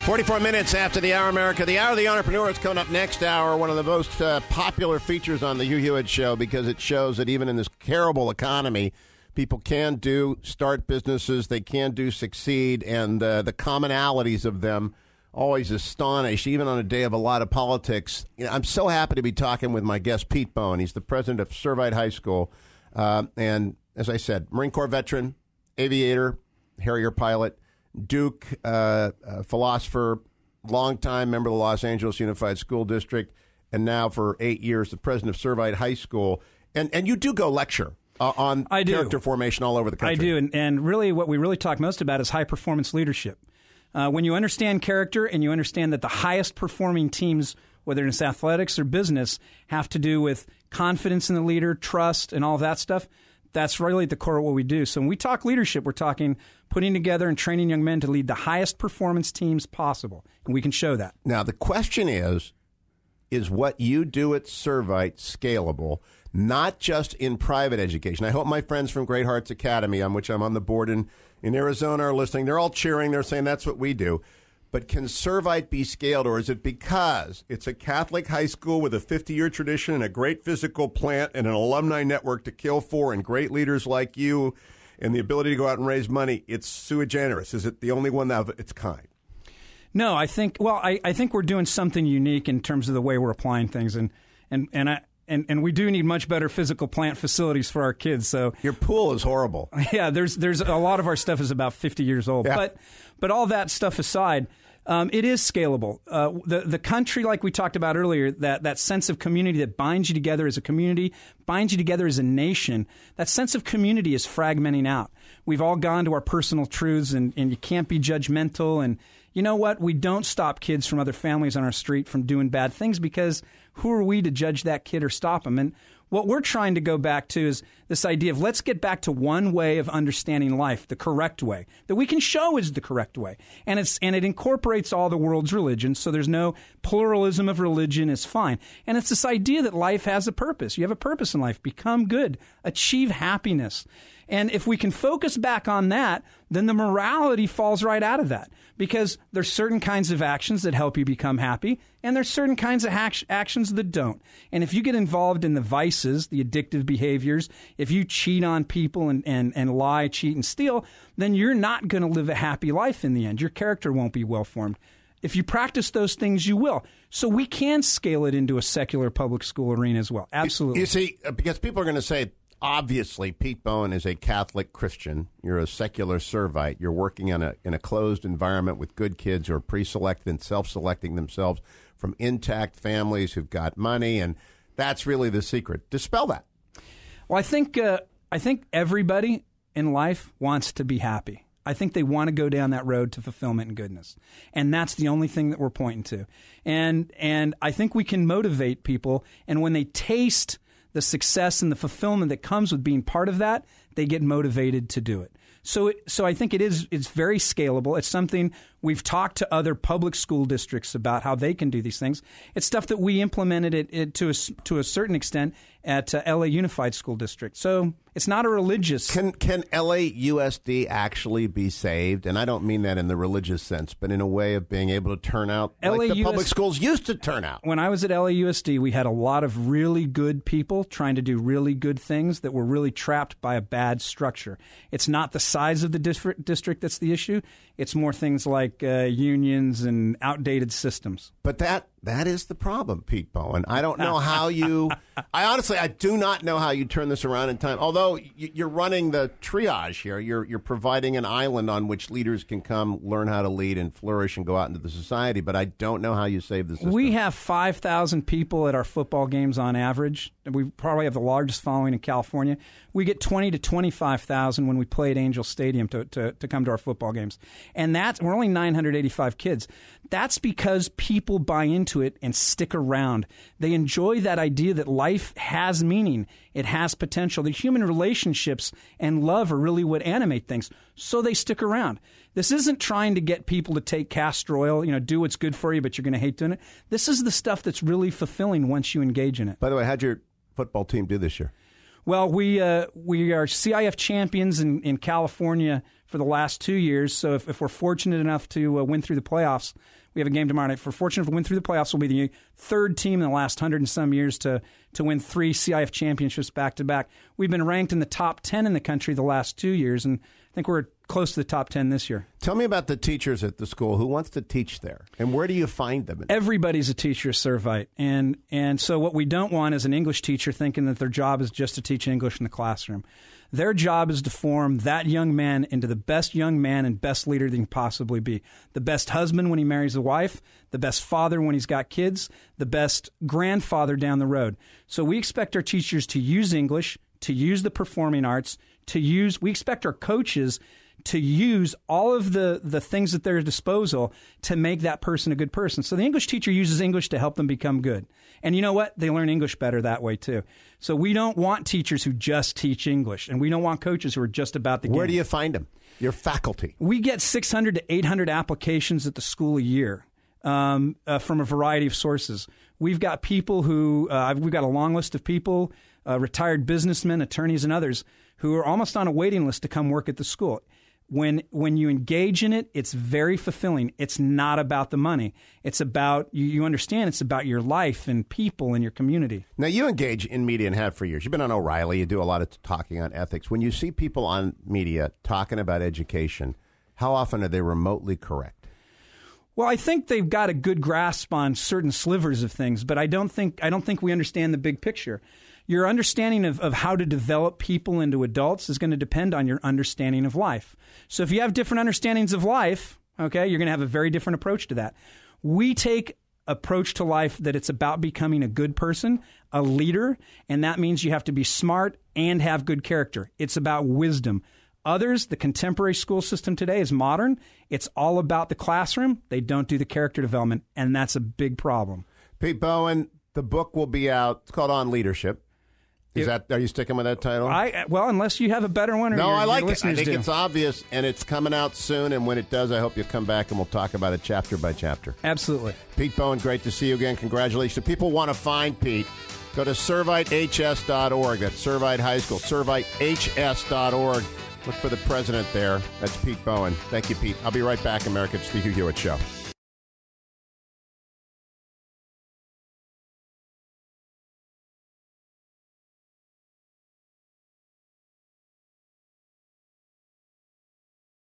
44 minutes after the hour, America. The Hour of the Entrepreneur is coming up next hour. One of the most popular features on the Hugh Hewitt Show because it shows that even in this terrible economy, people can start businesses, they can succeed, and the commonalities of them always astonish, even on a day of a lot of politics. I'm so happy to be talking with my guest, Pete Bowen. He's the president of Servite High School, and as I said, Marine Corps veteran, aviator, Harrier pilot, Duke philosopher, longtime member of the Los Angeles Unified School District, and now for 8 years the president of Servite High School. And you do go lecture on character formation all over the country. I do, and really what we really talk most about is high-performance leadership. When you understand character and you understand that the highest-performing teams, whether it's athletics or business, have to do with confidence in the leader, trust, and all of that stuff, that's really at the core of what we do. So when we talk leadership, we're talking putting together and training young men to lead the highest performance teams possible, and we can show that. Now, the question is what you do at Servite scalable, not just in private education? I hope my friends from Great Hearts Academy, on which I'm on the board in Arizona, are listening. They're all cheering. They're saying that's what we do. But can Servite be scaled, or is it because it's a Catholic high school with a 50-year tradition and a great physical plant and an alumni network to kill for and great leaders like you and the ability to go out and raise money, it's sui generis? Is it the only one of its kind? No, I think we're doing something unique in terms of the way we're applying things, and we do need much better physical plant facilities for our kids. So your pool is horrible. Yeah, there's a lot of our stuff is about 50 years old. Yeah. But all that stuff aside, it is scalable. The country, like we talked about earlier, that sense of community that binds you together as a community, binds you together as a nation, that sense of community is fragmenting out. We've all gone to our personal truths, and you can't be judgmental. And you know what? We don't stop kids from other families on our street from doing bad things, because who are we to judge that kid or stop them? And what we're trying to go back to is this idea of let's get back to one way of understanding life, the correct way, that we can show is the correct way. And it incorporates all the world's religions, so there's no pluralism of religion is fine. And it's this idea that life has a purpose. You have a purpose in life. Become good. Achieve happiness. And if we can focus back on that, then the morality falls right out of that, because there's certain kinds of actions that help you become happy, and there's certain kinds of actions that don't. And if you get involved in the vices, the addictive behaviors, if you cheat on people and lie, cheat, and steal, then you're not going to live a happy life in the end. Your character won't be well formed. If you practice those things, you will. So we can scale it into a secular public school arena as well. Absolutely. You see, because people are going to say, obviously, Pete Bowen is a Catholic Christian. You're a secular Servite. You're working in a closed environment with good kids who are pre-selected and self-selecting themselves from intact families who've got money, and that's really the secret. Dispel that. Well, I think everybody in life wants to be happy. I think they want to go down that road to fulfillment and goodness. And that's the only thing that we're pointing to. And I think we can motivate people, and when they taste the success and the fulfillment that comes with being part of that, they get motivated to do it. So I think it's very scalable. It's something we've talked to other public school districts about how they can do these things. It's stuff that we implemented it to a certain extent at LA Unified School District. So it's not a religious. Can LAUSD actually be saved? And I don't mean that in the religious sense, but in a way of being able to turn out like the public schools used to turn out. When I was at LAUSD, we had a lot of really good people trying to do really good things that were really trapped by a bad structure. It's not the size of the district that's the issue. It's more things like unions and outdated systems. But that is the problem, Pete Bowen. I don't know how you – I do not know how you turn this around in time. Although you're running the triage here. You're providing an island on which leaders can come, learn how to lead and flourish and go out into the society. But I don't know how you save the system. We have 5,000 people at our football games on average. We probably have the largest following in California. We get 20 to 25,000 when we play at Angel Stadium to come to our football games. And we're only 985 kids. That's because people buy into it and stick around. They enjoy that idea that life has meaning. It has potential. The human relationships and love are really what animate things. So they stick around. This isn't trying to get people to take castor oil, do what's good for you, but you're going to hate doing it. This is the stuff that's really fulfilling once you engage in it. By the way, how'd your football team do this year? Well, we are CIF champions in California for the last 2 years. So if we're fortunate enough to win through the playoffs, we have a game tomorrow night. If we're fortunate to win through the playoffs, we'll be the third team in the last 100 and some years to win 3 CIF championships back-to-back. We've been ranked in the top 10 in the country the last 2 years, and I think we're close to the top 10 this year. Tell me about the teachers at the school. Who wants to teach there? And where do you find them? Everybody's a teacher at Servite. And so what we don't want is an English teacher thinking that their job is just to teach English in the classroom. Their job is to form that young man into the best young man and best leader that he can possibly be. The best husband when he marries a wife, the best father when he's got kids, the best grandfather down the road. So we expect our teachers to use English, to use the performing arts, we expect our coaches to use all of the things at their disposal to make that person a good person. So the English teacher uses English to help them become good. And you know what? They learn English better that way, too. So we don't want teachers who just teach English, and we don't want coaches who are just about the game. Where do you find them? Your faculty. We get 600 to 800 applications at the school a year from a variety of sources. We've got people who, we've got a long list of people, retired businessmen, attorneys, and others who are almost on a waiting list to come work at the school. When you engage in it, it's very fulfilling. It's not about the money. It's about, you understand, it's about your life and people and your community. Now, you engage in media and have for years. You've been on O'Reilly. You do a lot of talking on ethics. When you see people on media talking about education, how often are they remotely correct? Well, I think they've got a good grasp on certain slivers of things, but I don't think we understand the big picture. Your understanding of how to develop people into adults is going to depend on your understanding of life. So if you have different understandings of life, okay, you're going to have a very different approach to that. We take approach to life that it's about becoming a good person, a leader, and that means you have to be smart and have good character. It's about wisdom. Others, the contemporary school system today is modern. It's all about the classroom. They don't do the character development, and that's a big problem. Pete Bowen, the book will be out. It's called On Leadership. Are you sticking with that title? Well, unless you have a better one. Or no, your, I like your it. I think do. it's obvious, and it's coming out soon. And when it does, I hope you'll come back and we'll talk about it chapter by chapter. Absolutely. Pete Bowen, great to see you again. Congratulations. If people want to find Pete, go to servitehs.org. That's Servite High School, servitehs.org. Look for the president there. That's Pete Bowen. Thank you, Pete. I'll be right back, America. It's the Hugh Hewitt Show.